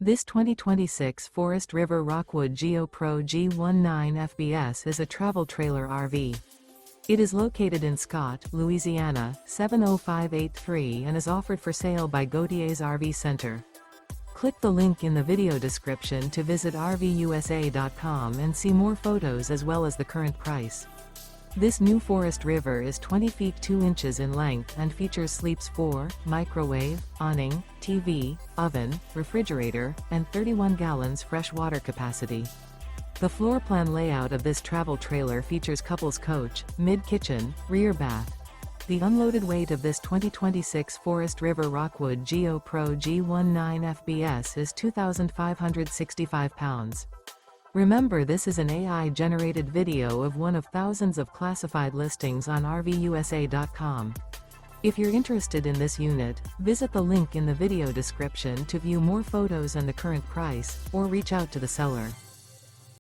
This 2026 Forest River Rockwood Geo Pro G19 FBS is a travel trailer RV. It is located in Scott, Louisiana, 70583 and is offered for sale by Gauthiers RV Center. Click the link in the video description to visit RVUSA.com and see more photos as well as the current price. This new Forest River is 20 feet 2 inches in length and features sleeps 4, microwave, awning, TV, oven, refrigerator, and 31 gallons fresh water capacity. The floor plan layout of this travel trailer features couples coach, mid-kitchen, rear bath. The unloaded weight of this 2026 Forest River Rockwood Geo Pro G19 FBS is 2,565 pounds. Remember, this is an AI-generated video of one of thousands of classified listings on RVUSA.com. If you're interested in this unit, visit the link in the video description to view more photos and the current price, or reach out to the seller.